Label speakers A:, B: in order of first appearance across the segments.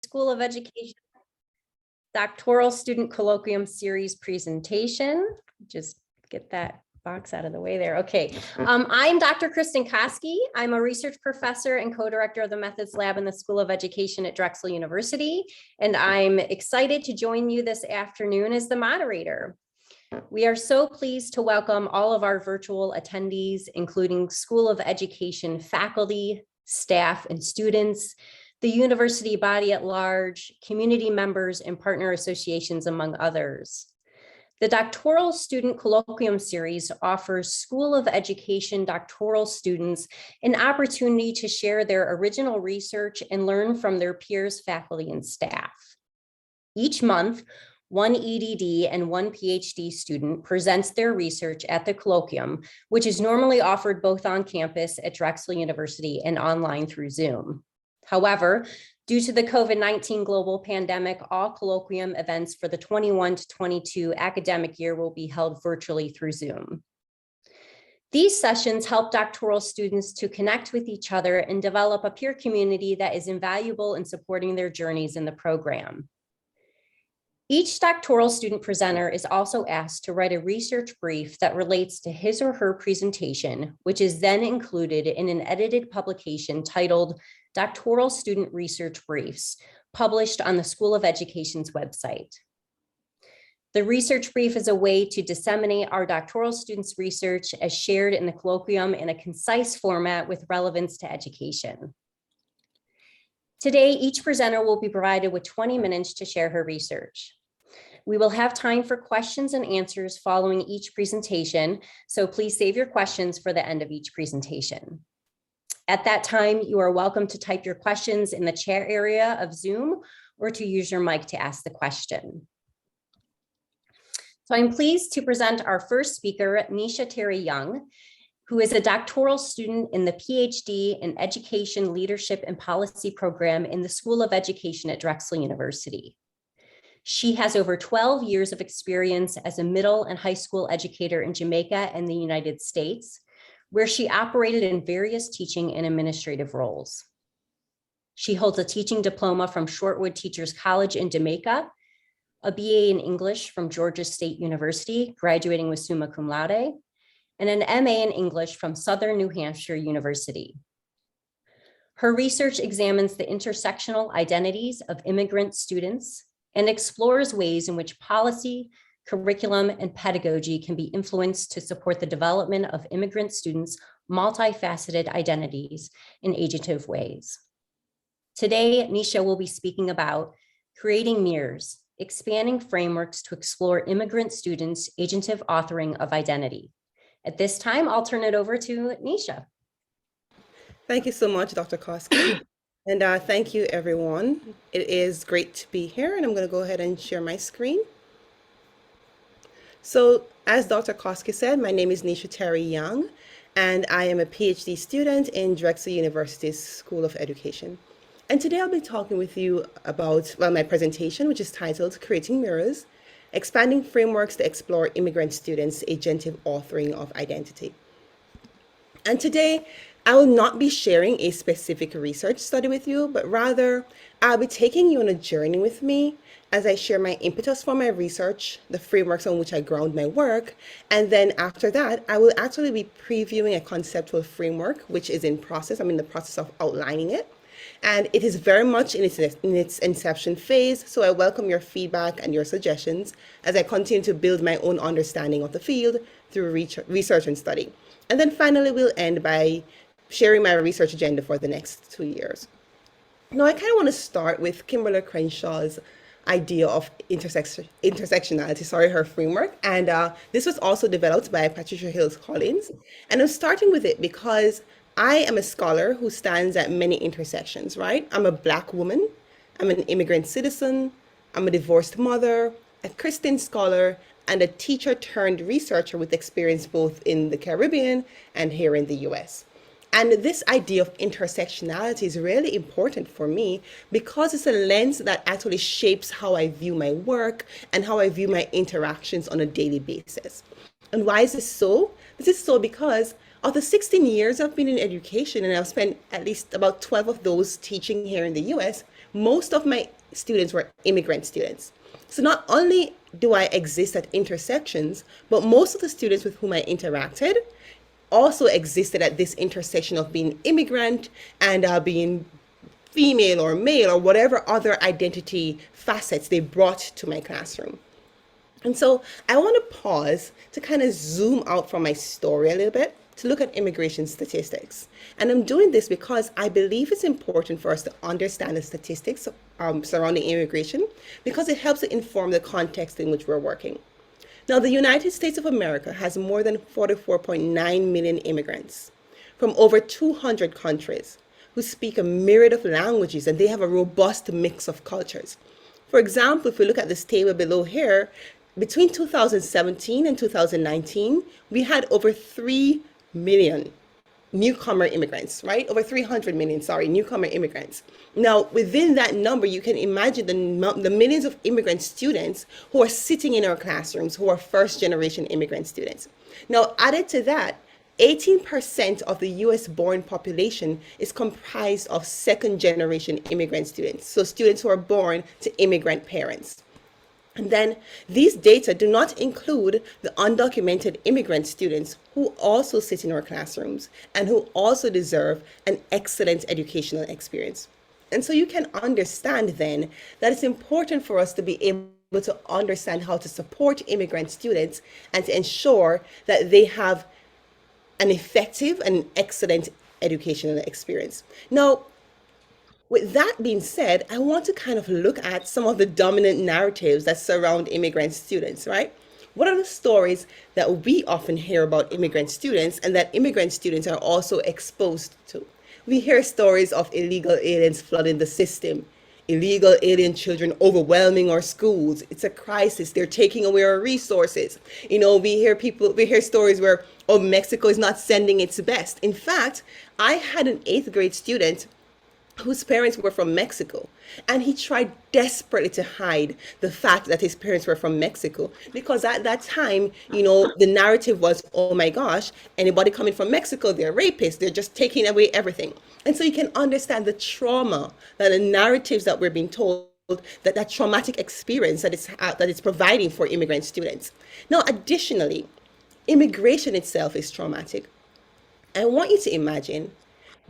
A: School of Education Doctoral Student Colloquium Series presentation. Just get that box out of the way there. Okay. I'm Dr. Kristen Koski. I'm a research professor and co-director of the Methods Lab in the School of Education at Drexel University. And I'm excited to join you this afternoon as the moderator. We are so pleased to welcome all of our virtual attendees, including School of Education faculty, staff, and students, the university body at large, community members, and partner associations, among others. The Doctoral Student Colloquium Series offers School of Education doctoral students an opportunity to share their original research and learn from their peers, faculty, and staff. Each month, one EDD and one PhD student presents their research at the colloquium, which is normally offered both on campus at Drexel University and online through Zoom. However, due to the COVID-19 global pandemic, all colloquium events for the 21 to 22 academic year will be held virtually through Zoom. These sessions help doctoral students to connect with each other and develop a peer community that is invaluable in supporting their journeys in the program. Each doctoral student presenter is also asked to write a research brief that relates to his or her presentation, which is then included in an edited publication titled Doctoral Student Research Briefs, published on the School of Education's website. The research brief is a way to disseminate our doctoral students' research as shared in the colloquium in a concise format with relevance to education. Today, each presenter will be provided with 20 minutes to share her research. We will have time for questions and answers following each presentation, so please save your questions for the end of each presentation. At that time, you are welcome to type your questions in the chat area of Zoom or to use your mic to ask the question. So I'm pleased to present our first speaker, Neisha Young, who is a doctoral student in the PhD in Education, Leadership, and Policy program in the School of Education at Drexel University. She has over 12 years of experience as a middle and high school educator in Jamaica and the United States, where she operated in various teaching and administrative roles. She holds a teaching diploma from Shortwood Teachers College in Jamaica, a BA in English from Georgia State University, graduating with summa cum laude, and an MA in English from Southern New Hampshire University. Her research examines the intersectional identities of immigrant students and explores ways in which policy, curriculum, and pedagogy can be influenced to support the development of immigrant students' multifaceted identities in agentive ways. Today, Neisha will be speaking about creating mirrors, expanding frameworks to explore immigrant students' agentive authoring of identity. At this time, I'll turn it over to Neisha.
B: Thank you so much, Dr. Koski. And thank you, everyone. It is great to be here, and I'm going to go ahead and share my screen. So, as Dr. Koski said, my name is Neisha Young, and I am a PhD student in Drexel University's School of Education. And today I'll be talking with you about, my presentation, which is titled Creating Mirrors, Expanding Frameworks to Explore Immigrant Students' Agentive Authoring of Identity. And today, I will not be sharing a specific research study with you, but rather I'll be taking you on a journey with me as I share my impetus for my research, the frameworks on which I ground my work, and then after that, I will actually be previewing a conceptual framework, which is in process. I'm in the process of outlining it, and it is very much in its inception phase, so I welcome your feedback and your suggestions as I continue to build my own understanding of the field through research and study. And then finally, we'll end by sharing my research agenda for the next 2 years. Now, I kind of want to start with Kimberly Crenshaw's idea of intersectionality, her framework. And this was also developed by Patricia Hills Collins. And I'm starting with it because I am a scholar who stands at many intersections, right? I'm a Black woman, I'm an immigrant citizen, I'm a divorced mother, a Christian scholar, and a teacher turned researcher with experience both in the Caribbean and here in the US. And this idea of intersectionality is really important for me because it's a lens that actually shapes how I view my work and how I view my interactions on a daily basis. And why is this so? This is so because of the 16 years I've been in education, and I've spent at least about 12 of those teaching here in the US, most of my students were immigrant students. So not only do I exist at intersections, but most of the students with whom I interacted also existed at this intersection of being immigrant and being female or male or whatever other identity facets they brought to my classroom. And so I want to pause to kind of zoom out from my story a little bit to look at immigration statistics. And I'm doing this because I believe it's important for us to understand the statistics surrounding immigration, because it helps to inform the context in which we're working. Now, the United States of America has more than 44.9 million immigrants from over 200 countries who speak a myriad of languages, and they have a robust mix of cultures. For example, if we look at this table below here, between 2017 and 2019, we had over 3 million newcomer immigrants, right? Over 300 million, newcomer immigrants. Now, within that number, you can imagine the millions of immigrant students who are sitting in our classrooms, who are first generation immigrant students. Now, added to that, 18% of the US born population is comprised of second generation immigrant students. So students who are born to immigrant parents. And then these data do not include the undocumented immigrant students who also sit in our classrooms and who also deserve an excellent educational experience. And so you can understand then that it's important for us to be able to understand how to support immigrant students and to ensure that they have an effective and excellent educational experience. Now, with that being said, I want to kind of look at some of the dominant narratives that surround immigrant students, right? What are the stories that we often hear about immigrant students and that immigrant students are also exposed to? We hear stories of illegal aliens flooding the system, illegal alien children overwhelming our schools. It's a crisis. They're taking away our resources. You know, we hear stories where, oh, Mexico is not sending its best. In fact, I had an 8th grade student whose parents were from Mexico. And he tried desperately to hide the fact that his parents were from Mexico, because at that time, you know, the narrative was, oh my gosh, anybody coming from Mexico, they're rapists, they're just taking away everything. And so you can understand the trauma, that the narratives that we're being told, that traumatic experience that it's providing for immigrant students. Now, additionally, immigration itself is traumatic. I want you to imagine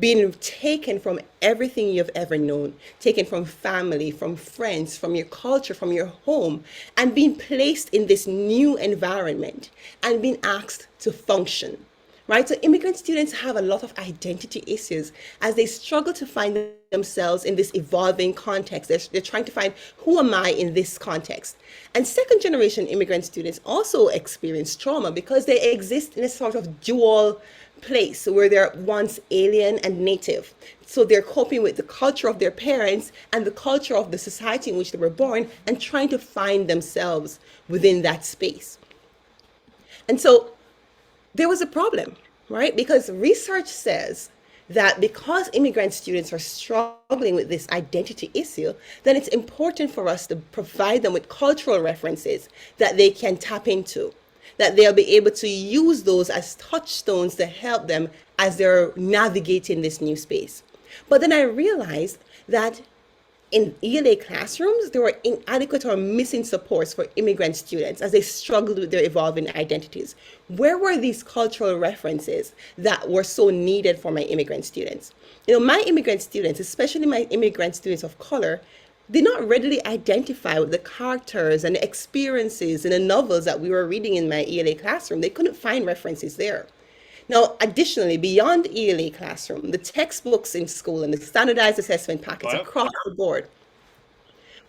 B: being taken from everything you've ever known, taken from family, from friends, from your culture, from your home, and being placed in this new environment and being asked to function, right? So immigrant students have a lot of identity issues as they struggle to find themselves in this evolving context. They're trying to find, who am I in this context? And second generation immigrant students also experience trauma because they exist in a sort of dual place where they're once alien and native. So they're coping with the culture of their parents and the culture of the society in which they were born and trying to find themselves within that space. And so there was a problem, right? Because research says that because immigrant students are struggling with this identity issue, then it's important for us to provide them with cultural references that they can tap into, that they'll be able to use those as touchstones to help them as they're navigating this new space. But then I realized that in ELA classrooms, there were inadequate or missing supports for immigrant students as they struggled with their evolving identities. Where were these cultural references that were so needed for my immigrant students? You know, my immigrant students, especially my immigrant students of color, did not readily identify with the characters and the experiences in the novels that we were reading in my ELA classroom. They couldn't find references there. Now, additionally, beyond ELA classroom, the textbooks in school and the standardized assessment packets across the board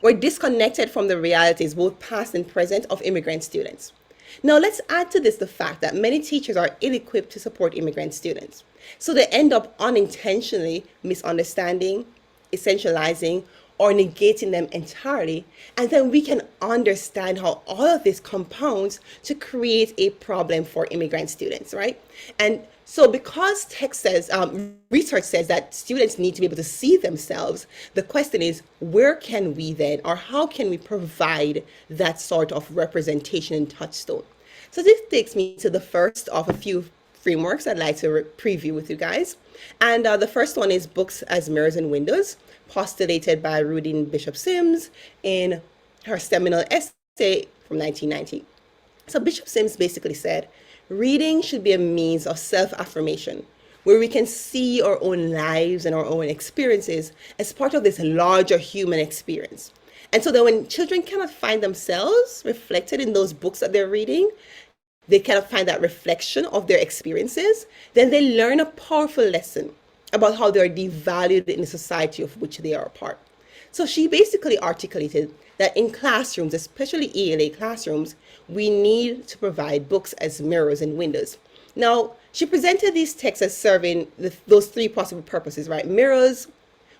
B: were disconnected from the realities, both past and present, of immigrant students. Now, let's add to this the fact that many teachers are ill-equipped to support immigrant students. So they end up unintentionally misunderstanding, essentializing, or negating them entirely. And then we can understand how all of this compounds to create a problem for immigrant students, right? And so because research says that students need to be able to see themselves, the question is, where can we then, or how can we provide that sort of representation and touchstone? So this takes me to the first of a few frameworks I'd like to preview with you guys. And the first one is books as mirrors and windows, postulated by Rudine Bishop Sims in her seminal essay from 1990. So Bishop Sims basically said, reading should be a means of self-affirmation, where we can see our own lives and our own experiences as part of this larger human experience. And so that when children cannot find themselves reflected in those books that they're reading, they cannot find that reflection of their experiences, then they learn a powerful lesson about how they are devalued in the society of which they are a part. So she basically articulated that in classrooms, especially ELA classrooms, we need to provide books as mirrors and windows. Now, she presented these texts as serving those three possible purposes, right? Mirrors,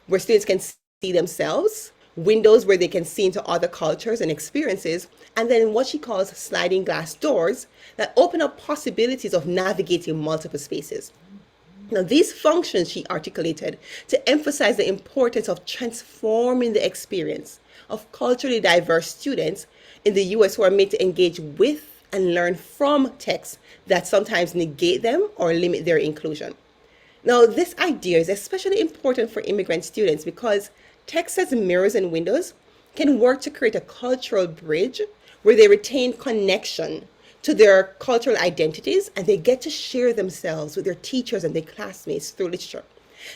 B: where students can see themselves, windows where they can see into other cultures and experiences, and then what she calls sliding glass doors that open up possibilities of navigating multiple spaces. Now, these functions she articulated to emphasize the importance of transforming the experience of culturally diverse students in the US who are made to engage with and learn from texts that sometimes negate them or limit their inclusion. Now, this idea is especially important for immigrant students because texts as mirrors and windows can work to create a cultural bridge where they retain connection to their cultural identities and they get to share themselves with their teachers and their classmates through literature.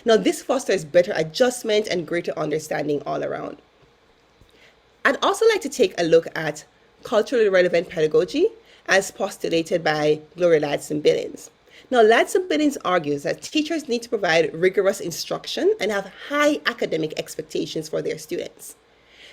B: Now, this fosters better adjustment and greater understanding all around. I'd also like to take a look at culturally relevant pedagogy as postulated by Gloria Ladson-Billings. Now, Ladson-Billings argues that teachers need to provide rigorous instruction and have high academic expectations for their students.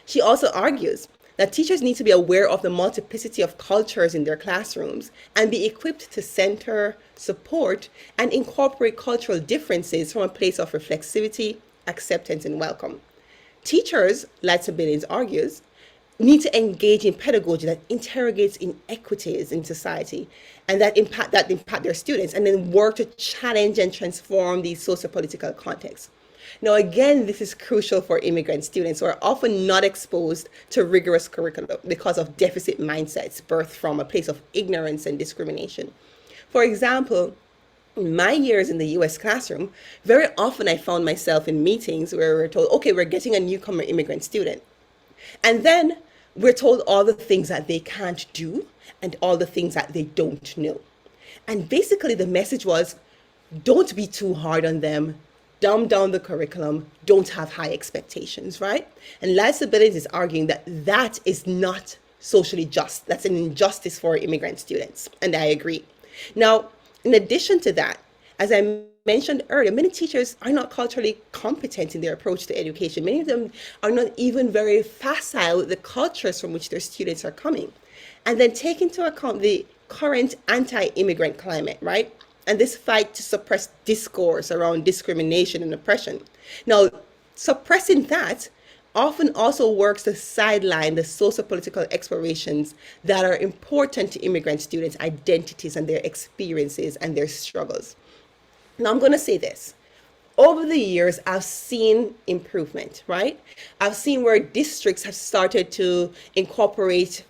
B: She also argues that teachers need to be aware of the multiplicity of cultures in their classrooms and be equipped to center, support, and incorporate cultural differences from a place of reflexivity, acceptance, and welcome. Teachers, Ladson-Billings argues, need to engage in pedagogy that interrogates inequities in society and that impact their students, and then work to challenge and transform these socio-political contexts. Now, again, this is crucial for immigrant students who are often not exposed to rigorous curriculum because of deficit mindsets birthed from a place of ignorance and discrimination. For example, in my years in the US classroom, very often I found myself in meetings where we're told, okay, we're getting a newcomer immigrant student. And then we're told all the things that they can't do and all the things that they don't know. And basically the message was, don't be too hard on them, dumb down the curriculum, don't have high expectations, right? And Ladson-Billings is arguing that that is not socially just. That's an injustice for immigrant students. And I agree. Now, in addition to that, as I mentioned earlier, many teachers are not culturally competent in their approach to education. Many of them are not even very facile with the cultures from which their students are coming. And then take into account the current anti-immigrant climate, right? And this fight to suppress discourse around discrimination and oppression. Now, suppressing that often also works to sideline the socio-political explorations that are important to immigrant students' identities and their experiences and their struggles. Now, I'm going to say this. Over the years, I've seen improvement, right? I've seen where districts have started to incorporate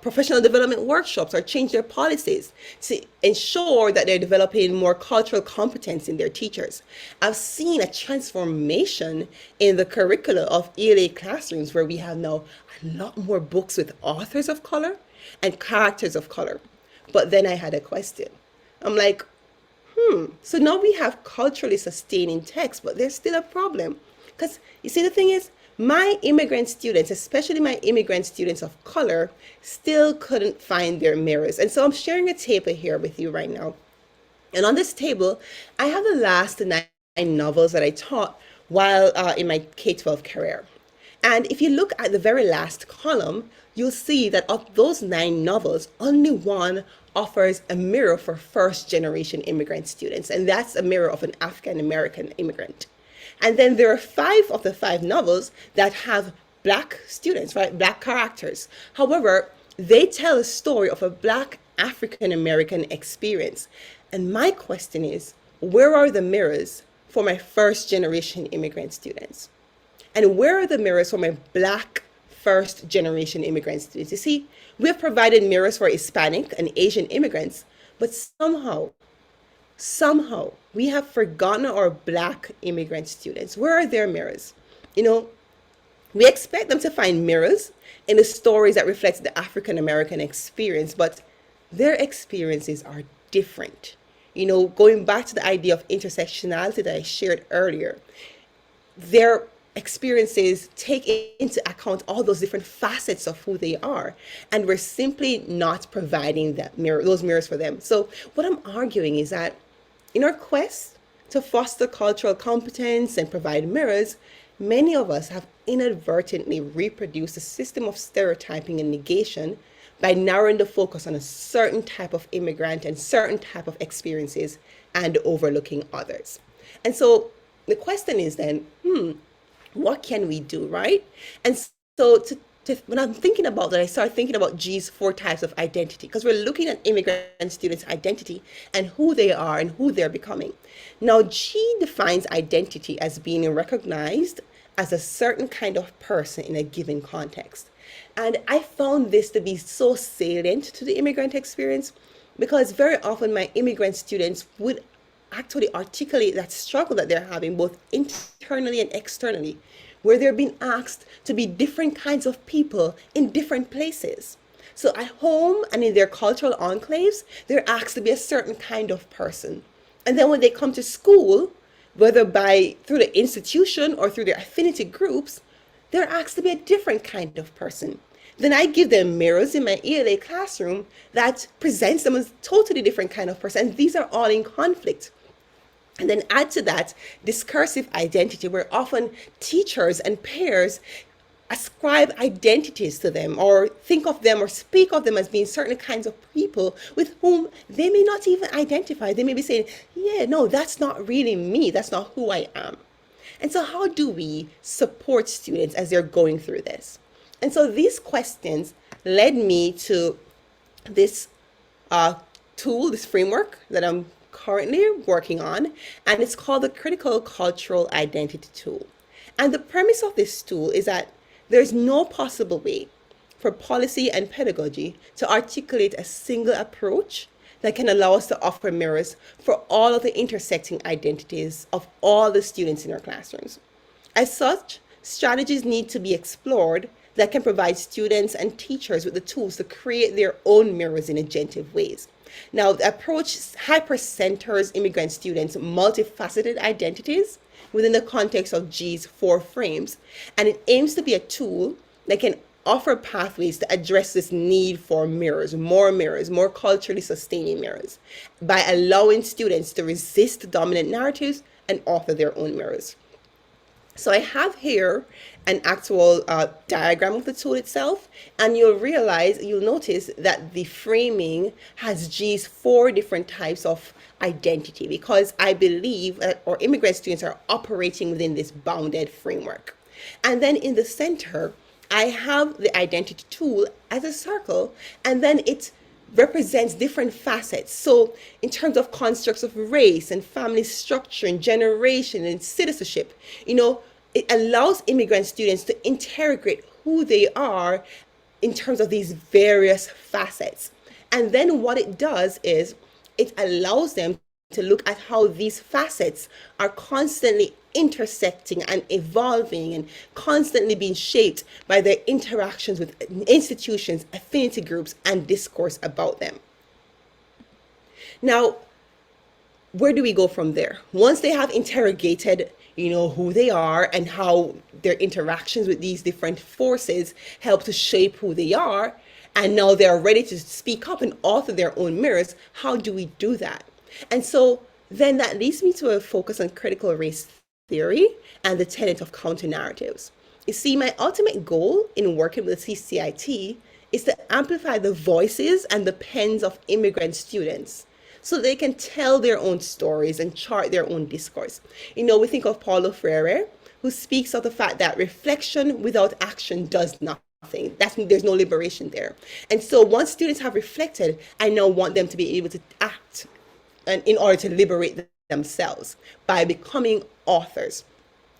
B: professional development workshops or change their policies to ensure that they're developing more cultural competence in their teachers. I've seen a transformation in the curricula of ELA classrooms where we have now a lot more books with authors of color and characters of color. But then I had a question. I'm like, so now we have culturally sustaining text, but there's still a problem. Because you see, the thing is, my immigrant students, especially my immigrant students of color, still couldn't find their mirrors. And so I'm sharing a table here with you right now. And on this table, I have the last 9 novels that I taught while in my K-12 career. And if you look at the very last column, you'll see that of those 9 novels, only one offers a mirror for first-generation immigrant students. And that's a mirror of an African-American immigrant. And then there are 5 of the 5 novels that have Black students, right? Black characters. However, they tell a story of a Black African-American experience. And my question is, where are the mirrors for my first-generation immigrant students? And where are the mirrors for my Black first-generation immigrant students? You see, we have provided mirrors for Hispanic and Asian immigrants, but somehow, we have forgotten our Black immigrant students. Where are their mirrors? You know, we expect them to find mirrors in the stories that reflect the African American experience, but their experiences are different. You know, going back to the idea of intersectionality that I shared earlier, their experiences take into account all those different facets of who they are, and we're simply not providing those mirrors for them. So what I'm arguing is that in our quest to foster cultural competence and provide mirrors, many of us have inadvertently reproduced a system of stereotyping and negation by narrowing the focus on a certain type of immigrant and certain type of experiences and overlooking others. And so the question is then, what can we do, right? And so when I'm thinking about that, I start thinking about G's 4 types of identity, because we're looking at immigrant students' identity and who they are and who they're becoming. Now, G defines identity as being recognized as a certain kind of person in a given context. And I found this to be so salient to the immigrant experience, because very often my immigrant students would actually articulate that struggle that they're having both internally and externally, where they're being asked to be different kinds of people in different places. So at home and in their cultural enclaves, they're asked to be a certain kind of person. And then when they come to school, whether through the institution or through their affinity groups, they're asked to be a different kind of person. Then I give them mirrors in my ELA classroom that presents them as a totally different kind of person. And these are all in conflict. And then add to that discursive identity, where often teachers and peers ascribe identities to them or think of them or speak of them as being certain kinds of people with whom they may not even identify. They may be saying, yeah, no, that's not really me. That's not who I am. And so how do we support students as they're going through this? And so these questions led me to this tool, this framework that I'm currently working on, and it's called the Critical Cultural Identity Tool. And the premise of this tool is that there's no possible way for policy and pedagogy to articulate a single approach that can allow us to offer mirrors for all of the intersecting identities of all the students in our classrooms. As such, strategies need to be explored that can provide students and teachers with the tools to create their own mirrors in agentive ways. Now, the approach hyper-centers immigrant students' multifaceted identities within the context of G's 4 frames, and it aims to be a tool that can offer pathways to address this need for mirrors, more culturally sustaining mirrors, by allowing students to resist dominant narratives and author their own mirrors. So I have here an actual diagram of the tool itself, and you'll notice that the framing has G's 4 different types of identity, because I believe that our immigrant students are operating within this bounded framework. And then in the center, I have the identity tool as a circle, and then it represents different facets. So in terms of constructs of race and family structure and generation and citizenship, it allows immigrant students to interrogate who they are in terms of these various facets. And then what it does is it allows them to look at how these facets are constantly intersecting and evolving and constantly being shaped by their interactions with institutions, affinity groups, and discourse about them. Now, where do we go from there? Once they have interrogated, who they are and how their interactions with these different forces help to shape who they are, and now they're ready to speak up and author their own mirrors, how do we do that? And so then that leads me to a focus on critical race theory and the tenet of counter-narratives. You see, my ultimate goal in working with CCIT is to amplify the voices and the pens of immigrant students so they can tell their own stories and chart their own discourse. We think of Paulo Freire, who speaks of the fact that reflection without action does nothing. There's no liberation there. And so once students have reflected, I now want them to be able to act, and in order to liberate themselves by becoming authors.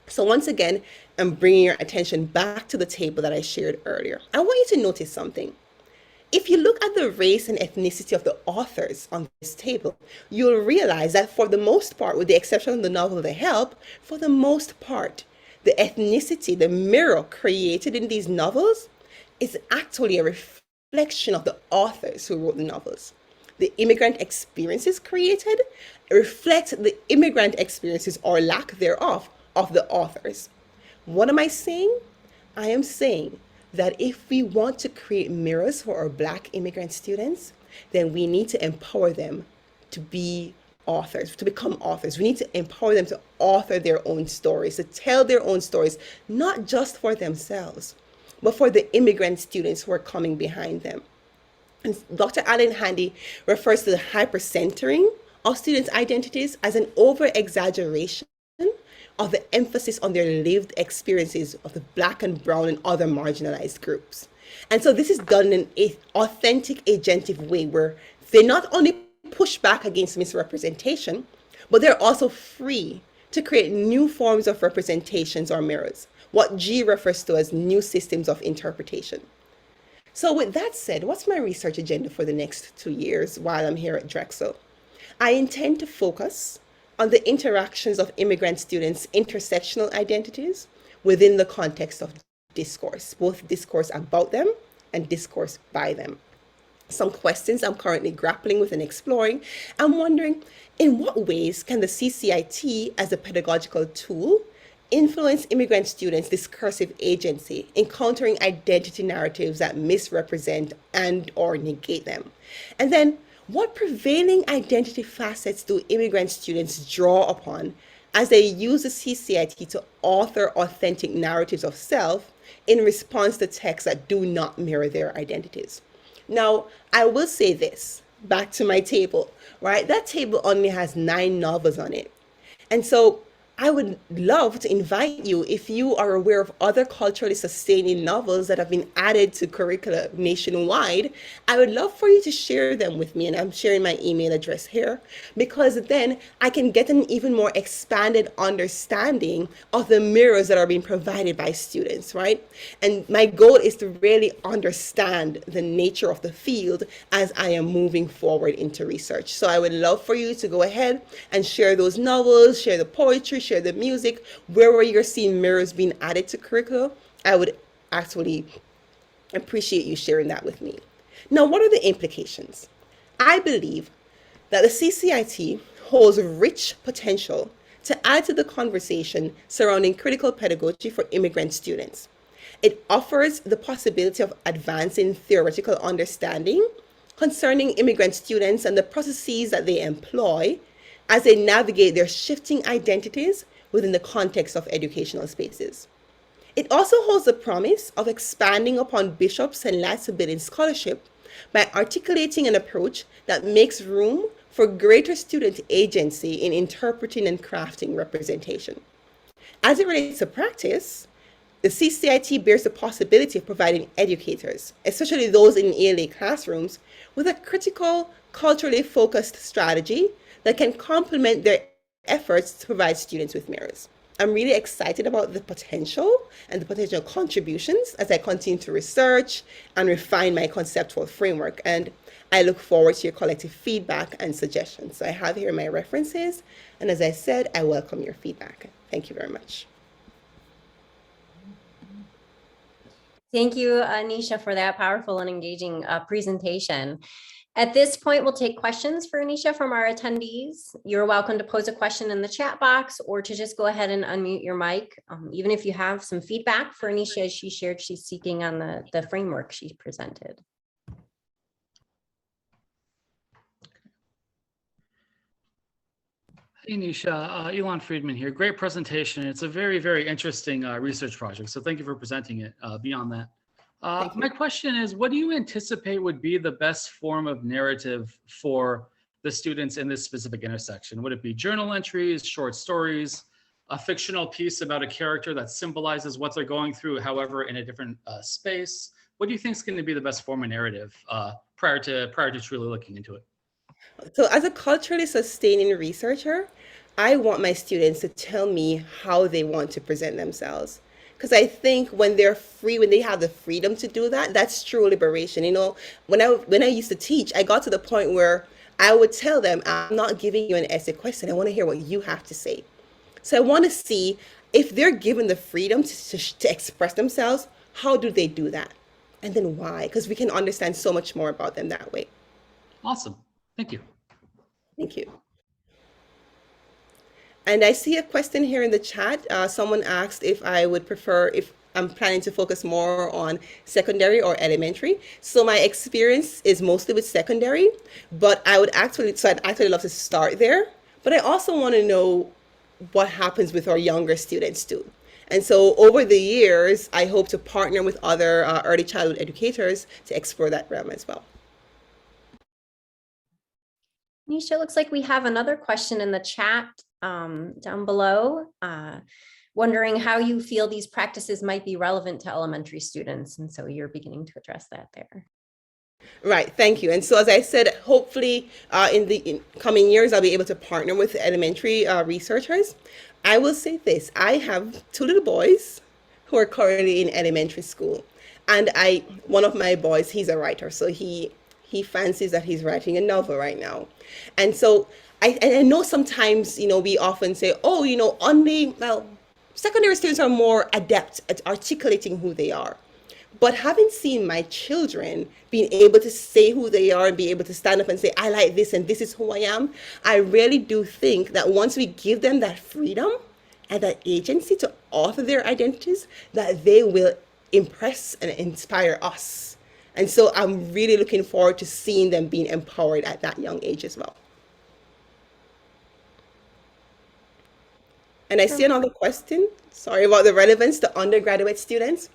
B: So once again, I'm bringing your attention back to the table that I shared earlier. I want you to notice something. If you look at the race and ethnicity of the authors on this table, you'll realize that for the most part, with the exception of the novel The Help, for the most part, the ethnicity, the mirror created in these novels is actually a reflection of the authors who wrote the novels. The immigrant experiences created reflect the immigrant experiences or lack thereof of the authors. What am I saying? I am saying that if we want to create mirrors for our Black immigrant students, then we need to empower them to be authors, to become authors. We need to empower them to author their own stories, to tell their own stories, not just for themselves, but for the immigrant students who are coming behind them. And Dr. Alan Handy refers to the hypercentering of students' identities as an over-exaggeration of the emphasis on their lived experiences of the Black and brown and other marginalized groups. And so this is done in an authentic, agentive way where they not only push back against misrepresentation, but they're also free to create new forms of representations or mirrors, what G refers to as new systems of interpretation. So with that said, what's my research agenda for the next 2 years while I'm here at Drexel? I intend to focus on the interactions of immigrant students' intersectional identities within the context of discourse, both discourse about them and discourse by them. Some questions I'm currently grappling with and exploring. I'm wondering, in what ways can the CCIT as a pedagogical tool influence immigrant students' discursive agency in countering identity narratives that misrepresent and or negate them? And then, what prevailing identity facets do immigrant students draw upon as they use the CCIT to author authentic narratives of self in response to texts that do not mirror their identities? Now, I will say this, back to my table, right? That table only has 9 novels on it. And so I would love to invite you, if you are aware of other culturally sustaining novels that have been added to curricula nationwide, I would love for you to share them with me. And I'm sharing my email address here, because then I can get an even more expanded understanding of the mirrors that are being provided by students, right? And my goal is to really understand the nature of the field as I am moving forward into research. So I would love for you to go ahead and share those novels, share the poetry, share the music, where you're seeing mirrors being added to curricula. I would actually appreciate you sharing that with me. Now, what are the implications? I believe that the CCIT holds rich potential to add to the conversation surrounding critical pedagogy for immigrant students. It offers the possibility of advancing theoretical understanding concerning immigrant students and the processes that they employ as they navigate their shifting identities within the context of educational spaces. It also holds the promise of expanding upon Bishop's and Latibidin scholarship by articulating an approach that makes room for greater student agency in interpreting and crafting representation. As it relates to practice, the CCIT bears the possibility of providing educators, especially those in ELA classrooms, with a critical, culturally focused strategy that can complement their efforts to provide students with mirrors. I'm really excited about the potential and the potential contributions as I continue to research and refine my conceptual framework. And I look forward to your collective feedback and suggestions. So I have here my references. And as I said, I welcome your feedback. Thank you very much.
A: Thank you, Neisha, for that powerful and engaging presentation. At this point, we'll take questions for Neisha from our attendees. You're welcome to pose a question in the chat box or to just go ahead and unmute your mic. Even if you have some feedback for Neisha, as she shared, she's seeking on the framework she presented.
C: Hey, Neisha, Elon Friedman here. Great presentation. It's a very, very interesting research project. So thank you for presenting it beyond that. My question is, what do you anticipate would be the best form of narrative for the students in this specific intersection? Would it be journal entries, short stories, a fictional piece about a character that symbolizes what they're going through, however, in a different space? What do you think is going to be the best form of narrative prior to truly looking into it?
B: So as a culturally sustaining researcher, I want my students to tell me how they want to present themselves. Because I think when they're free, when they have the freedom to do that, that's true liberation. You know, when I used to teach, I got to the point where I would tell them, I'm not giving you an essay question. I want to hear what you have to say. So I want to see if they're given the freedom to express themselves, how do they do that? And then why? Because we can understand so much more about them that way.
C: Awesome. Thank you.
B: Thank you. And I see a question here in the chat. Someone asked if I would prefer, if I'm planning to focus more on secondary or elementary. So my experience is mostly with secondary, but I'd actually love to start there. But I also want to know what happens with our younger students too. And so over the years, I hope to partner with other early childhood educators to explore that realm as well.
A: Neisha, looks like we have another question in the chat down below, wondering how you feel these practices might be relevant to elementary students. And so you're beginning to address that there.
B: Right, thank you. And so as I said, hopefully in coming years, I'll be able to partner with elementary researchers. I will say this, I have 2 little boys who are currently in elementary school. And one of my boys, he's a writer, so he fancies that he's writing a novel right now. And so I know sometimes, we often say, oh, secondary students are more adept at articulating who they are. But having seen my children being able to say who they are and be able to stand up and say, I like this and this is who I am, I really do think that once we give them that freedom and that agency to author their identities, that they will impress and inspire us. And so I'm really looking forward to seeing them being empowered at that young age as well. And I see another question, sorry, about the relevance to undergraduate students.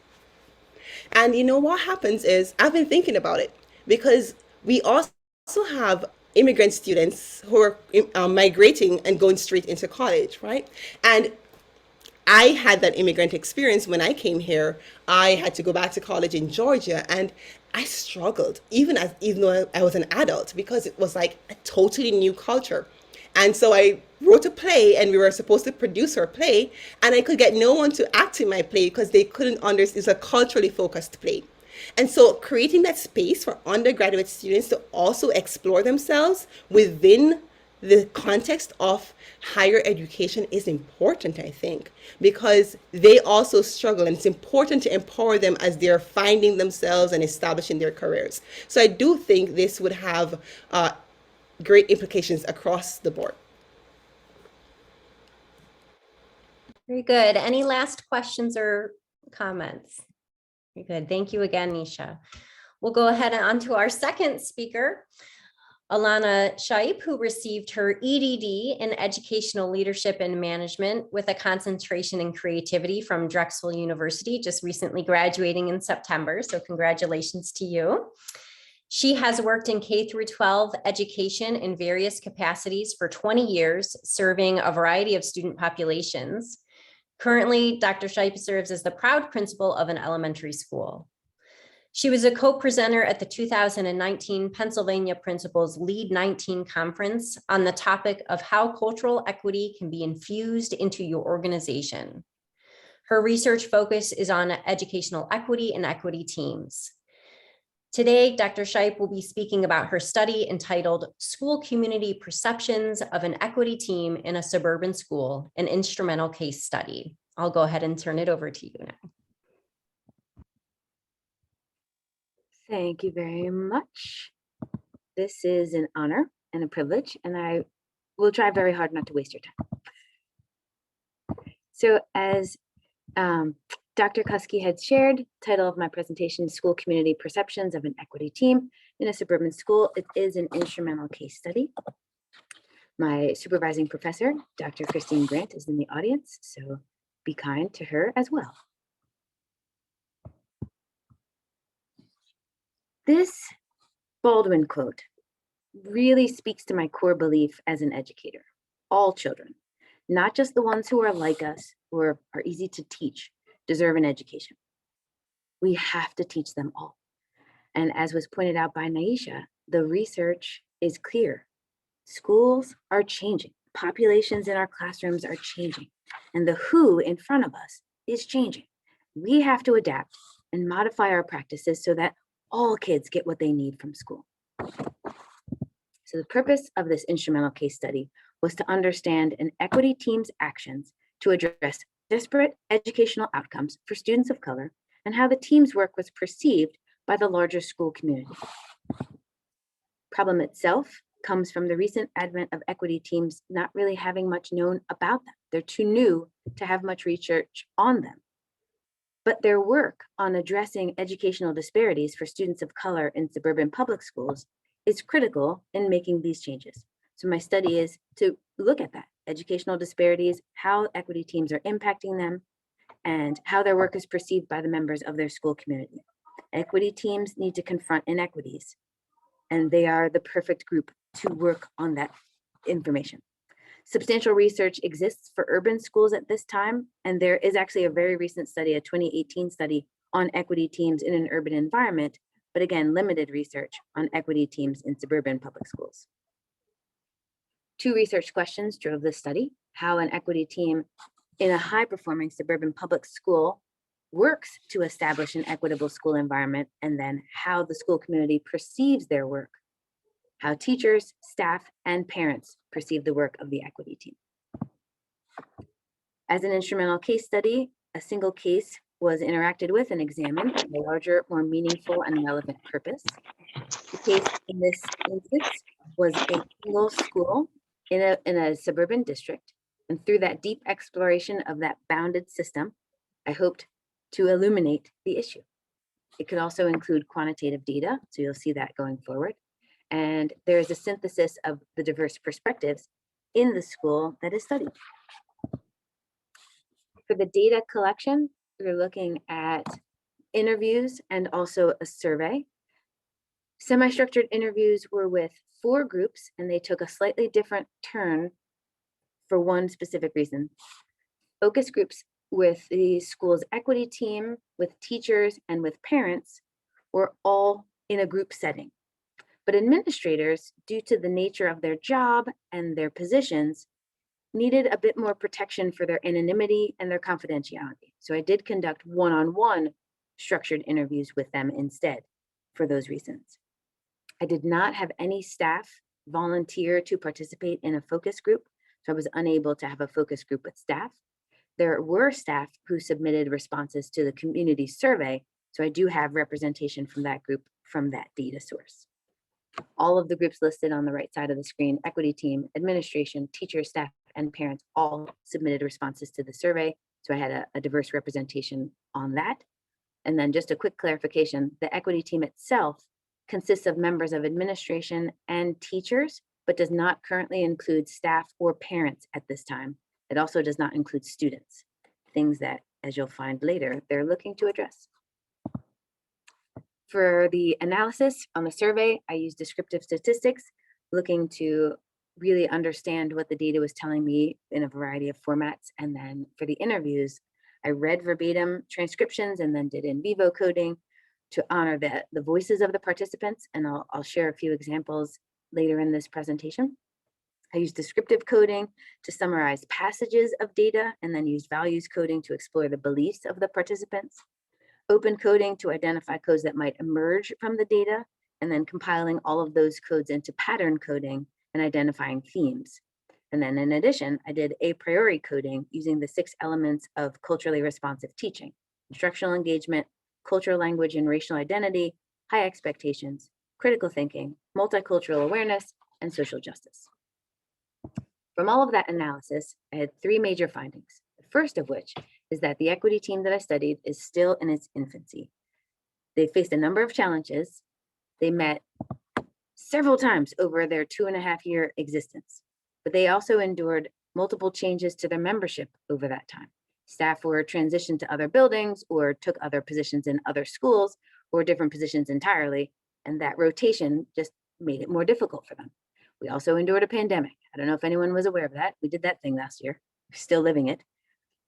B: And what happens is, I've been thinking about it, because we also have immigrant students who are migrating and going straight into college, right? And I had that immigrant experience when I came here. I had to go back to college in Georgia, and I struggled, even though I was an adult, because it was like a totally new culture. And so I wrote a play, and we were supposed to produce our play, and I could get no one to act in my play because they couldn't understand. It's a culturally focused play. And so creating that space for undergraduate students to also explore themselves within the context of higher education is important, I think, because they also struggle, and it's important to empower them as they're finding themselves and establishing their careers. So I do think this would have great implications across the board.
A: Very good. Any last questions or comments? Very good. Thank you again, Neisha. We'll go ahead and on to our second speaker, Ilana Shipe, who received her EDD in Educational Leadership and Management with a concentration in creativity from Drexel University, just recently graduating in September. So congratulations to you. She has worked in K through 12 education in various capacities for 20 years, serving a variety of student populations. Currently, Dr. Shipe serves as the proud principal of an elementary school. She was a co-presenter at the 2019 Pennsylvania Principals Lead 19 Conference on the topic of how cultural equity can be infused into your organization. Her research focus is on educational equity and equity teams. Today, Dr. Shipe will be speaking about her study entitled School Community Perceptions of an Equity Team in a Suburban School, an Instrumental Case Study. I'll go ahead and turn it over to you now.
D: Thank you very much. This is an honor and a privilege, and I will try very hard not to waste your time. So as Dr. Kusky had shared, title of my presentation is School Community Perceptions of an Equity Team in a Suburban School. It is an instrumental case study. My supervising professor, Dr. Christine Grant, is in the audience, so be kind to her as well. This Baldwin quote really speaks to my core belief as an educator. All children, not just the ones who are like us, who are easy to teach, deserve an education. We have to teach them all. And as was pointed out by Neisha, the research is clear. Schools are changing. Populations in our classrooms are changing. And the who in front of us is changing. We have to adapt and modify our practices so that all kids get what they need from school. So the purpose of this instrumental case study was to understand an equity team's actions to address disparate educational outcomes for students of color and how the team's work was perceived by the larger school community. Problem itself comes from the recent advent of equity teams not really having much known about them. They're too new to have much research on them. But their work on addressing educational disparities for students of color in suburban public schools is critical in making these changes. So my study is to look at that, educational disparities, how equity teams are impacting them, and how their work is perceived by the members of their school community. Equity teams need to confront inequities, and they are the perfect group to work on that information. Substantial research exists for urban schools at this time, and there is actually a very recent study, a 2018 study on equity teams in an urban environment, but again, limited research on equity teams in suburban public schools. 2 research questions drove this study: how an equity team in a high-performing suburban public school works to establish an equitable school environment, and then how the school community perceives their work, how teachers, staff, and parents perceive the work of the equity team. As an instrumental case study, a single case was interacted with and examined for a larger, more meaningful and relevant purpose. The case in this instance was a single school in a suburban district. And through that deep exploration of that bounded system, I hoped to illuminate the issue. It could also include quantitative data, so you'll see that going forward. And there is a synthesis of the diverse perspectives in the school that is studied. For the data collection, we're looking at interviews and also a survey. Semi-structured interviews were with 4 groups, and they took a slightly different turn for one specific reason. Focus groups with the school's equity team, with teachers, and with parents were all in a group setting. But administrators, due to the nature of their job and their positions, needed a bit more protection for their anonymity and their confidentiality. So I did conduct one-on-one structured interviews with them instead for those reasons. I did not have any staff volunteer to participate in a focus group, so I was unable to have a focus group with staff. There were staff who submitted responses to the community survey, so I do have representation from that group from that data source. All of the groups listed on the right side of the screen, equity team, administration, teachers, staff, and parents all submitted responses to the survey. So I had a diverse representation on that. And then just a quick clarification, the equity team itself consists of members of administration and teachers, but does not currently include staff or parents at this time. It also does not include students, things that, as you'll find later, they're looking to address. For the analysis on the survey, I used descriptive statistics, looking to really understand what the data was telling me in a variety of formats. And then for the interviews, I read verbatim transcriptions and then did in vivo coding to honor the voices of the participants. And I'll share a few examples later in this presentation. I used descriptive coding to summarize passages of data, and then used values coding to explore the beliefs of the participants. Open coding to identify codes that might emerge from the data, and then compiling all of those codes into pattern coding and identifying themes. And then in addition, I did a priori coding using the 6 elements of culturally responsive teaching: instructional engagement, cultural language and racial identity, high expectations, critical thinking, multicultural awareness, and social justice. From all of that analysis, I had 3 major findings. The first of which is that the equity team that I studied is still in its infancy. They faced a number of challenges. They met several times over their 2.5-year existence, but they also endured multiple changes to their membership over that time. Staff were transitioned to other buildings or took other positions in other schools or different positions entirely, and that rotation just made it more difficult for them. We also endured a pandemic. I don't know if anyone was aware of that. We did that thing last year. We're still living it.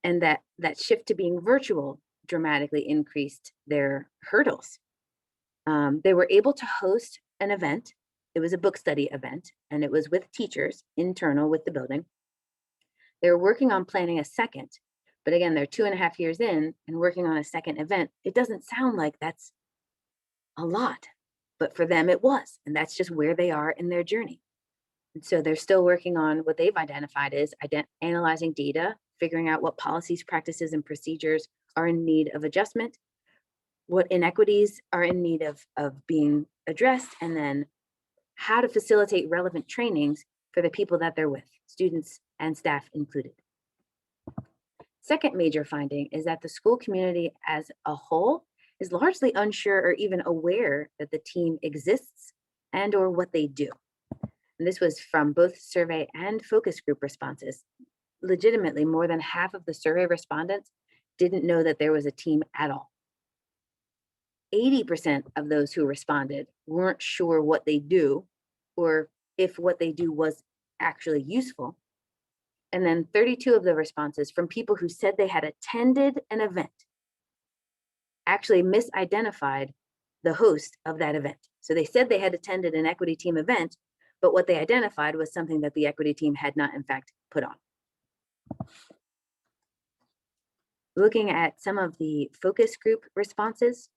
D: And that shift to being virtual dramatically increased their hurdles. They were able to host an event. It was a book study event, and it was with teachers, internal with the building. They were working on planning a second, but again, they're 2.5 years in and working on a second event. It doesn't sound like that's a lot, but for them it was, and that's just where they are in their journey. And so they're still working on what they've identified as analyzing data figuring out what policies, practices, and procedures are in need of adjustment, what inequities are in need of being addressed, and then how to facilitate relevant trainings for the people that they're with, students and staff included. Second major finding is that the school community as a whole is largely unsure or even aware that the team exists and or what they do. And this was from both survey and focus group responses. Legitimately, more than half of the survey respondents didn't know that there was a team at all. 80% of those who responded weren't sure what they do or if what they do was actually useful. And then 32 of the responses from people who said they had attended an event actually misidentified the host of that event. So they said they had attended an equity team event, but what they identified was something that the equity team had not in fact put on. Looking at some of the focus group responses,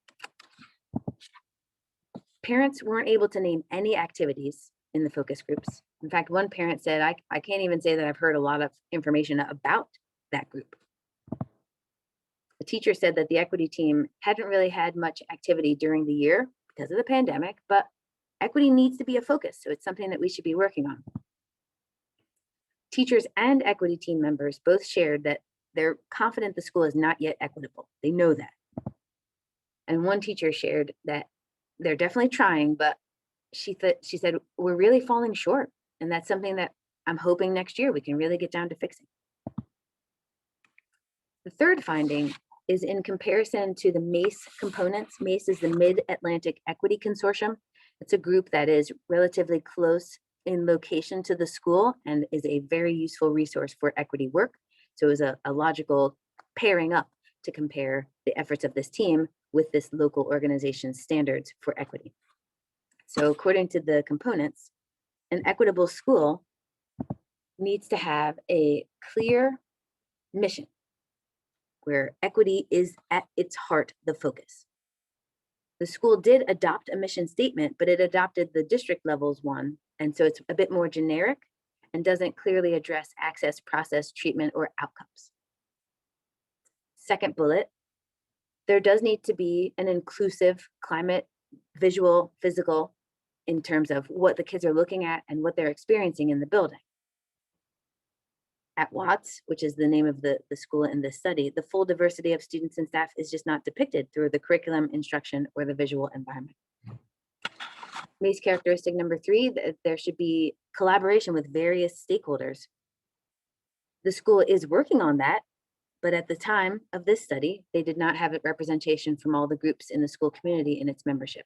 D: parents weren't able to name any activities in the focus groups. In fact, one parent said, I can't even say that I've heard a lot of information about that group. The teacher said that the equity team hadn't really had much activity during the year because of the pandemic, but equity needs to be a focus, so it's something that we should be working on. Teachers and equity team members both shared that they're confident the school is not yet equitable. They know that. And one teacher shared that they're definitely trying, but she said, we're really falling short. And that's something that I'm hoping next year we can really get down to fixing. The third finding is in comparison to the MACE components. MACE is the Mid-Atlantic Equity Consortium. It's a group that is relatively close in location to the school and is a very useful resource for equity work. So it was a logical pairing up to compare the efforts of this team with this local organization's standards for equity. So according to the components, an equitable school needs to have a clear mission where equity is at its heart the focus. The school did adopt a mission statement, but it adopted the district levels one. And so it's a bit more generic and doesn't clearly address access, process, treatment, or outcomes. Second bullet, there does need to be an inclusive climate, visual, physical, in terms of what the kids are looking at and what they're experiencing in the building. At Watts, which is the name of the school in this study, the full diversity of students and staff is just not depicted through the curriculum, instruction, or the visual environment. MACE characteristic number 3, there should be collaboration with various stakeholders. The school is working on that, but at the time of this study, they did not have a representation from all the groups in the school community in its membership.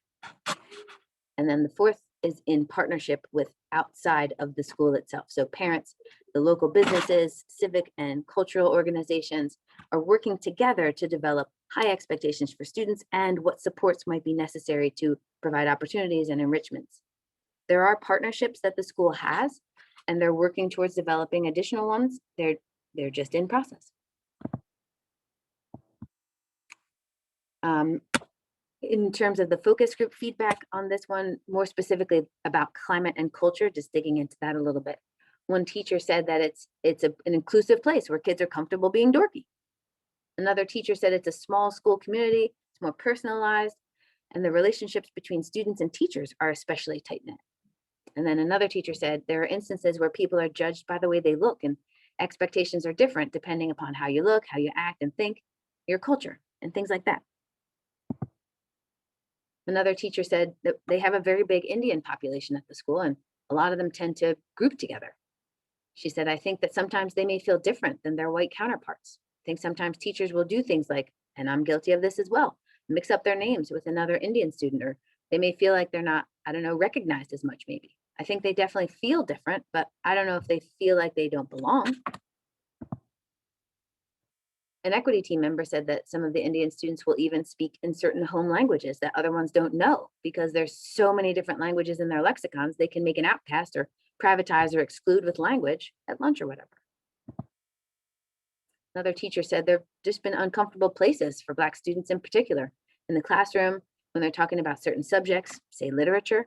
D: And then the fourth is in partnership with outside of the school itself. So parents, the local businesses, civic and cultural organizations are working together to develop high expectations for students and what supports might be necessary to provide opportunities and enrichments. There are partnerships that the school has, and they're working towards developing additional ones. They're just in process. In terms of the focus group feedback on this one, more specifically about climate and culture, just digging into that a little bit. One teacher said that it's an inclusive place where kids are comfortable being dorky. Another teacher said it's a small school community, it's more personalized, and the relationships between students and teachers are especially tight-knit. And then another teacher said there are instances where people are judged by the way they look, and expectations are different depending upon how you look, how you act and think, your culture, and things like that. Another teacher said that they have a very big Indian population at the school, and a lot of them tend to group together. She said, I think that sometimes they may feel different than their white counterparts. I think sometimes teachers will do things like, and I'm guilty of this as well, mix up their names with another Indian student, or they may feel like they're not, I don't know, recognized as much maybe. I think they definitely feel different, but I don't know if they feel like they don't belong. An equity team member said that some of the Indian students will even speak in certain home languages that other ones don't know because there's so many different languages in their lexicons, they can make an outcast or privatize or exclude with language at lunch or whatever. Another teacher said there've just been uncomfortable places for Black students in particular in the classroom when they're talking about certain subjects, say literature,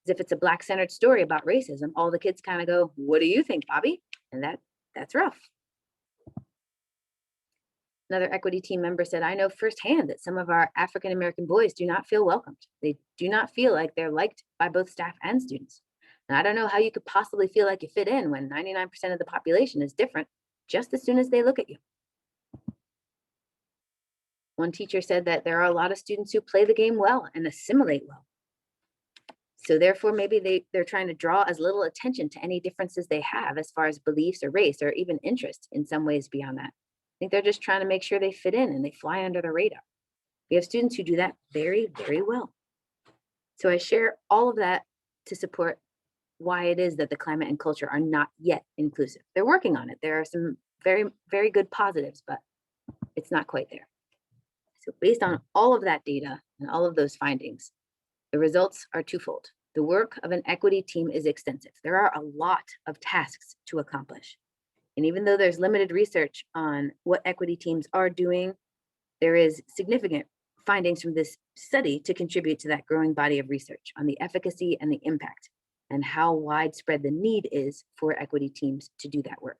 D: as if it's a Black-centered story about racism. All the kids kind of go, what do you think, Bobby? And that's rough. Another equity team member said, I know firsthand that some of our African-American boys do not feel welcomed. They do not feel like they're liked by both staff and students. And I don't know how you could possibly feel like you fit in when 99% of the population is different just as soon as they look at you. One teacher said that there are a lot of students who play the game well and assimilate well. So therefore, maybe they're trying to draw as little attention to any differences they have as far as beliefs or race or even interest in some ways beyond that. I think they're just trying to make sure they fit in and they fly under the radar. We have students who do that very, very well. So I share all of that to support why it is that the climate and culture are not yet inclusive. They're working on it. There are some very, very good positives, but it's not quite there. So based on all of that data and all of those findings, the results are twofold. The work of an equity team is extensive. There are a lot of tasks to accomplish. And even though there's limited research on what equity teams are doing, there is significant findings from this study to contribute to that growing body of research on the efficacy and the impact and how widespread the need is for equity teams to do that work.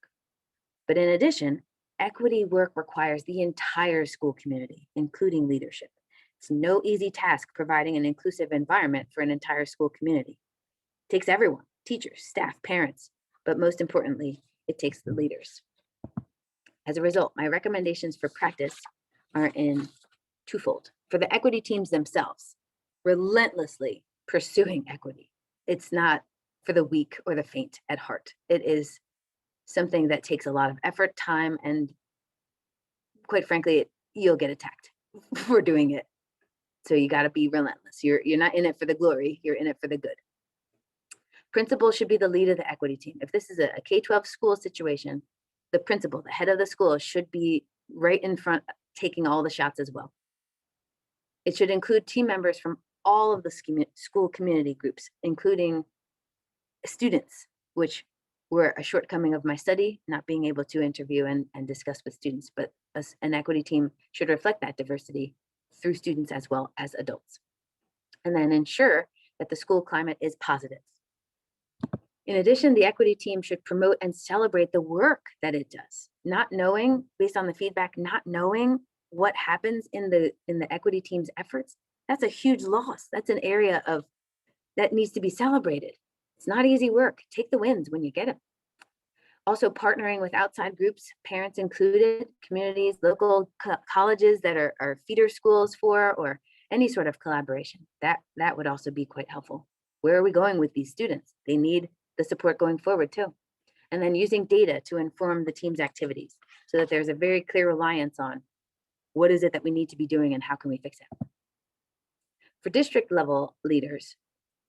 D: But in addition, equity work requires the entire school community, including leadership. It's no easy task providing an inclusive environment for an entire school community. It takes everyone, teachers, staff, parents, but most importantly, it takes the leaders. As a result, my recommendations for practice are in twofold. For the equity teams themselves, relentlessly pursuing equity. It's not for the weak or the faint at heart. It is something that takes a lot of effort, time, and quite frankly, you'll get attacked for doing it. So you got to be relentless. You're not in it for the glory, you're in it for the good. Principal should be the lead of the equity team. If this is a K-12 school situation, the principal, the head of the school, should be right in front, taking all the shots as well. It should include team members from all of the school community groups, including students, which were a shortcoming of my study, not being able to interview and discuss with students, but an equity team should reflect that diversity through students as well as adults. And then ensure that the school climate is positive. In addition, the equity team should promote and celebrate the work that it does. Not knowing, based on the feedback, not knowing what happens in the equity team's efforts, that's a huge loss. That's an area that needs to be celebrated. It's not easy work. Take the wins when you get them. Also partnering with outside groups, parents included, communities, local colleges that are feeder schools for, or any sort of collaboration. That would also be quite helpful. Where are we going with these students? They need the support going forward too. And then using data to inform the team's activities so that there's a very clear reliance on what is it that we need to be doing and how can we fix it. For district level leaders,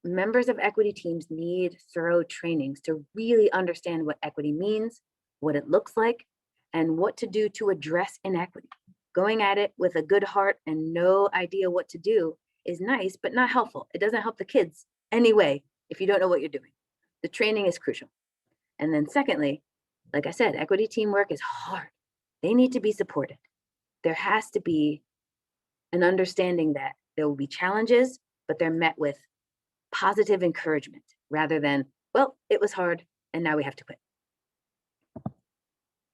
D: members of equity teams need thorough trainings to really understand what equity means, what it looks like, and what to do to address inequity. Going at it with a good heart and no idea what to do is nice, but not helpful. It doesn't help the kids anyway if you don't know what you're doing. The training is crucial. And then secondly, like I said, equity teamwork is hard. They need to be supported. There has to be an understanding that there will be challenges, but they're met with positive encouragement rather than, well, it was hard and now we have to quit.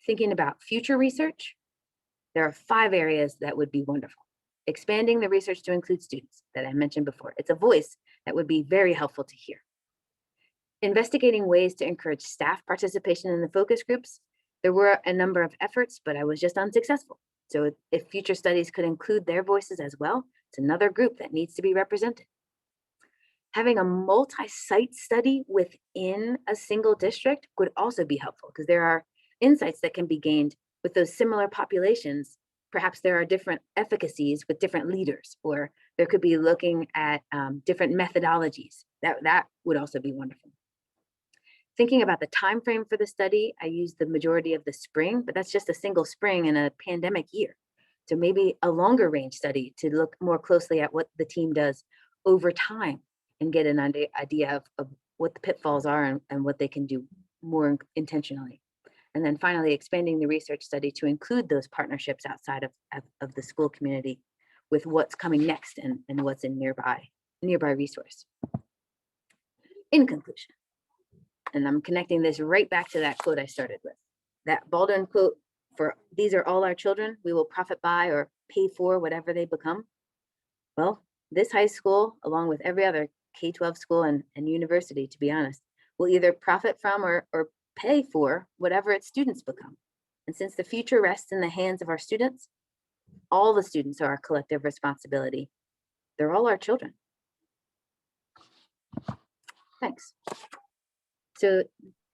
D: Thinking about future research, there are 5 areas that would be wonderful. Expanding the research to include students that I mentioned before. It's a voice that would be very helpful to hear. Investigating ways to encourage staff participation in the focus groups. There were a number of efforts, but I was just unsuccessful. So if future studies could include their voices as well, it's another group that needs to be represented. Having a multi-site study within a single district would also be helpful because there are insights that can be gained with those similar populations. Perhaps there are different efficacies with different leaders, or there could be looking at different methodologies. That would also be wonderful. Thinking about the time frame for the study, I used the majority of the spring, but that's just a single spring in a pandemic year. So maybe a longer range study to look more closely at what the team does over time and get an idea of what the pitfalls are and what they can do more intentionally. And then finally, expanding the research study to include those partnerships outside of the school community with what's coming next and what's in nearby resource. In conclusion, and I'm connecting this right back to that quote I started with. That Baldwin quote for these are all our children, we will profit by or pay for whatever they become. Well, this high school, along with every other K-12 school and university, to be honest, will either profit from or pay for whatever its students become. And since the future rests in the hands of our students, all the students are our collective responsibility. They're all our children. Thanks. So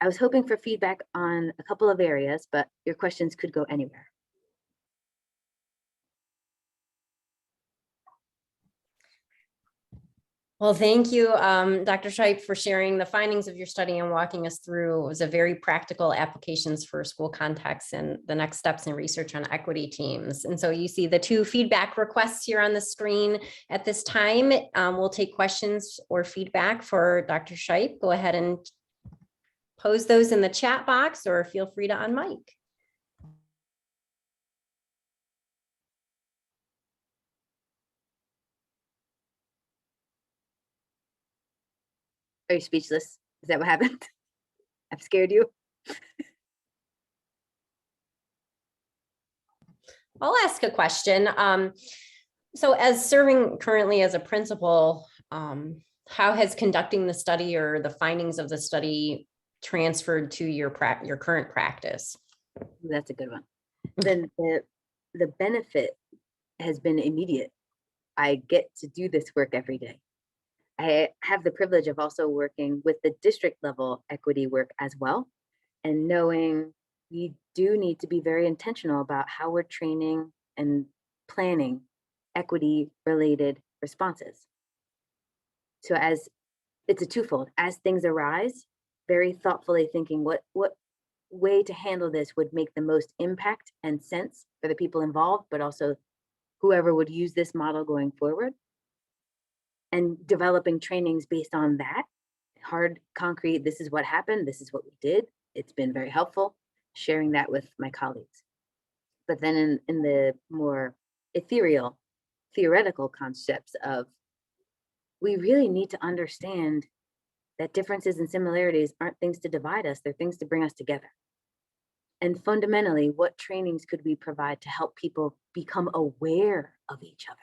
D: I was hoping for feedback on a couple of areas, but your questions could go anywhere.
A: Well, thank you, Dr. Shipe, for sharing the findings of your study and walking us through. It was a very practical applications for school context and the next steps in research on equity teams. And so you see the 2 feedback requests here on the screen at this time. We'll take questions or feedback for Dr. Shipe. Go ahead and pose those in the chat box or feel free to unmic.
D: Are you speechless? Is that what happened? I've scared you.
A: I'll ask a question. So as serving currently as a principal, how has conducting the study or the findings of the study transferred to your current practice?
D: That's a good one. Then the benefit has been immediate. I get to do this work every day. I have the privilege of also working with the district level equity work as well, and knowing we do need to be very intentional about how we're training and planning equity related responses. So as it's a twofold, as things arise, very thoughtfully thinking what way to handle this would make the most impact and sense for the people involved, but also whoever would use this model going forward. And developing trainings based on that, hard, concrete, this is what happened, this is what we did. It's been very helpful, sharing that with my colleagues. But then in the more ethereal, theoretical concepts of, we really need to understand that differences and similarities aren't things to divide us, they're things to bring us together. And fundamentally, what trainings could we provide to help people become aware of each other?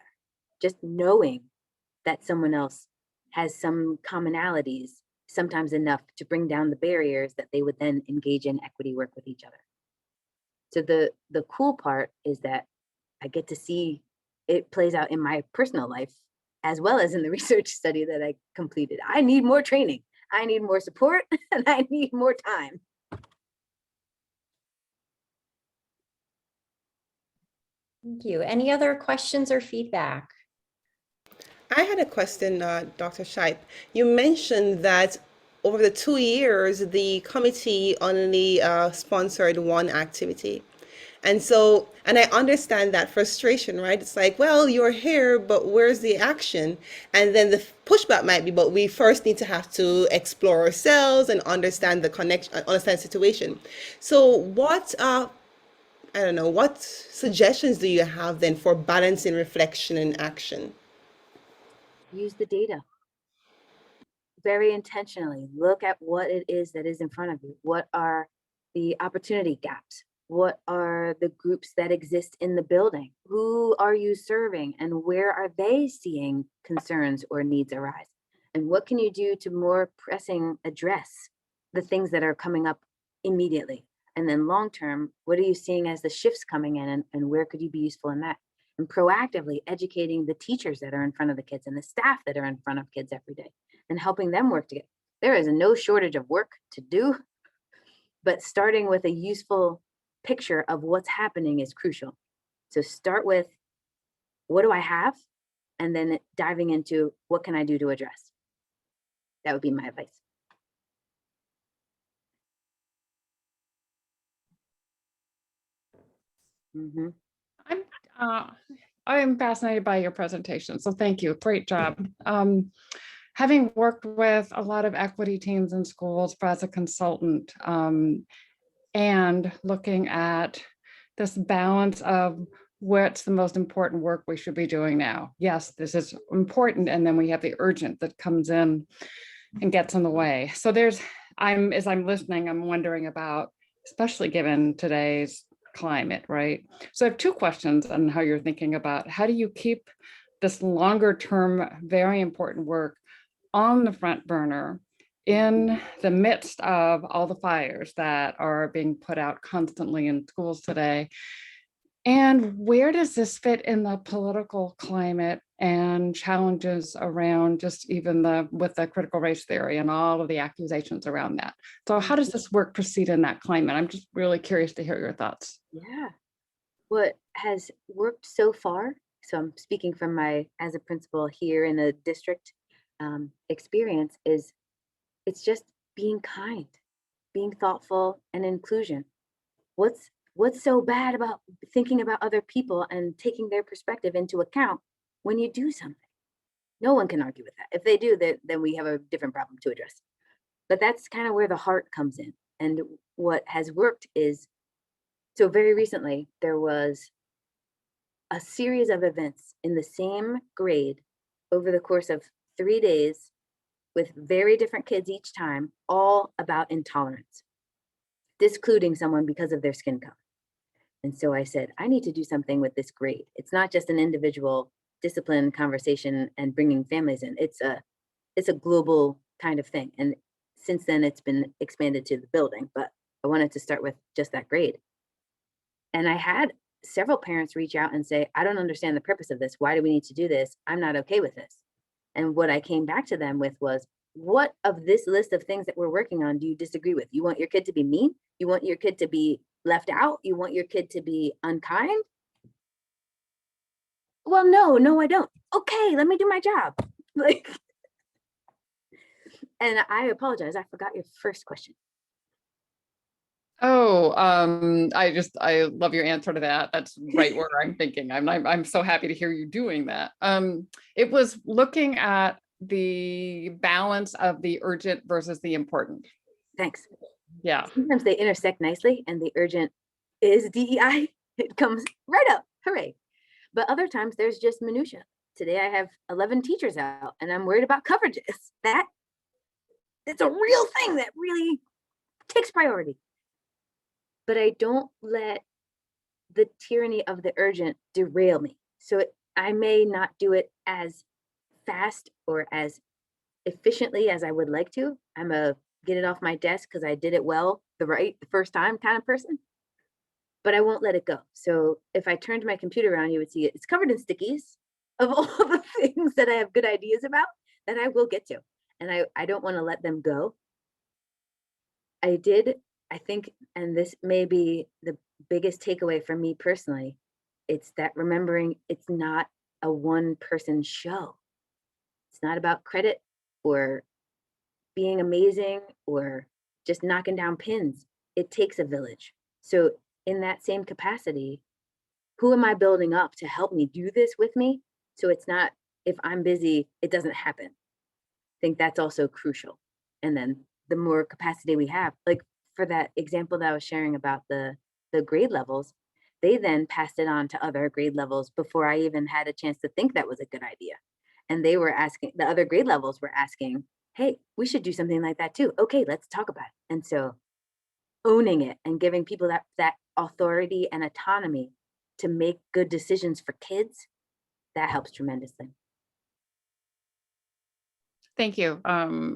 D: Just knowing that someone else has some commonalities, sometimes enough to bring down the barriers that they would then engage in equity work with each other. So the cool part is that I get to see it plays out in my personal life, as well as in the research study that I completed. I need more training, I need more support, and I need more time.
A: Thank you. Any other questions or feedback?
B: I had a question, Dr. Shipe. You mentioned that over the 2 years, the committee only sponsored one activity. And I understand that frustration, right? It's like, well, you're here, but where's the action? And then the pushback might be, but we first need to have to explore ourselves and understand the connection, understand the situation. So what, what suggestions do you have then for balancing reflection and action?
D: Use the data very intentionally. Look at what it is that is in front of you. What are the opportunity gaps? What are the groups that exist in the building? Who are you serving and where are they seeing concerns or needs arise? And what can you do to more pressing address the things that are coming up immediately? And then long term, what are you seeing as the shifts coming in and where could you be useful in that? And proactively educating the teachers that are in front of the kids and the staff that are in front of kids every day and helping them work together. There is no shortage of work to do, but starting with a useful picture of what's happening is crucial. So start with, what do I have? And then diving into what can I do to address? That would be my advice. Mm-hmm.
E: I'm fascinated by your presentation, so thank you. Great job. Having worked with a lot of equity teams in schools as a consultant, and looking at this balance of what's the most important work we should be doing now. Yes, this is important, and then we have the urgent that comes in and gets in the way. So as I'm listening, I'm wondering about, especially given today's climate, right? So I have two questions on how you're thinking about how do you keep this longer term, very important work on the front burner in the midst of all the fires that are being put out constantly in schools today. And where does this fit in the political climate and challenges around just even with the critical race theory and all of the accusations around that? So how does this work proceed in that climate? I'm just really curious to hear your thoughts.
D: Yeah. What has worked so far, so I'm speaking from as a principal here in the district experience, is it's just being kind, being thoughtful, and inclusion. What's so bad about thinking about other people and taking their perspective into account when you do something? No one can argue with that. If they do, then we have a different problem to address. But that's kind of where the heart comes in. And what has worked is, so very recently, there was a series of events in the same grade over the course of 3 days with very different kids each time, all about intolerance, discluding someone because of their skin color. And so I said, I need to do something with this grade. It's not just an individual discipline conversation and bringing families in. It's a global kind of thing. And since then it's been expanded to the building, but I wanted to start with just that grade. And I had several parents reach out and say, I don't understand the purpose of this. Why do we need to do this? I'm not okay with this. And what I came back to them with was, what of this list of things that we're working on do you disagree with? You want your kid to be mean? You want your kid to be left out? You want your kid to be unkind? Well, no, I don't. Okay, let me do my job. Like, and I apologize, I forgot your first question.
E: Oh, I love your answer to that. That's right where I'm thinking. I'm so happy to hear you doing that. It was looking at the balance of the urgent versus the important.
D: Thanks.
E: Yeah.
D: Sometimes they intersect nicely and the urgent is DEI. It comes right up. Hooray. But other times there's just minutia. Today I have 11 teachers out and I'm worried about coverages. It's a real thing that really takes priority. But I don't let the tyranny of the urgent derail me. So I may not do it as fast or as efficiently as I would like to. I'm a get it off my desk because I did it well the first time kind of person. But I won't let it go. So if I turned my computer around, you would see it's covered in stickies of all the things that I have good ideas about that I will get to. And I don't want to let them go. I think, and this may be the biggest takeaway for me personally, it's that remembering it's not a one-person show. It's not about credit or being amazing or just knocking down pins. It takes a village. So in that same capacity, who am I building up to help me do this with me? So it's not, if I'm busy, it doesn't happen. I think that's also crucial. And then the more capacity we have, like for that example that I was sharing about the grade levels, they then passed it on to other grade levels before I even had a chance to think that was a good idea. And they were asking, the other grade levels were asking, hey, we should do something like that too. Okay, let's talk about it. And so owning it and giving people that authority and autonomy to make good decisions for kids, that helps tremendously.
E: Thank you.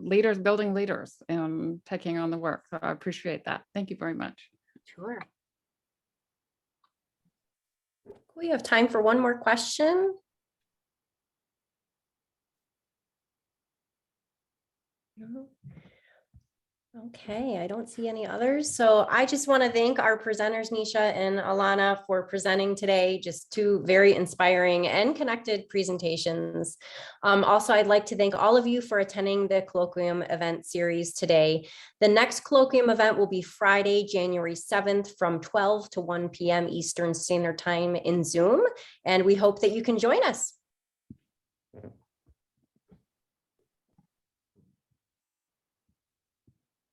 E: Leaders building leaders and taking on the work. So I appreciate that. Thank you very much.
D: Sure.
A: We have time for one more question. No. Okay, I don't see any others. So I just want to thank our presenters, Neisha and Ilana, for presenting today. Just two very inspiring and connected presentations. Also, I'd like to thank all of you for attending the colloquium event series today. The next colloquium event will be Friday, January 7th from 12 to 1 p.m. Eastern Standard Time in Zoom. And we hope that you can join us.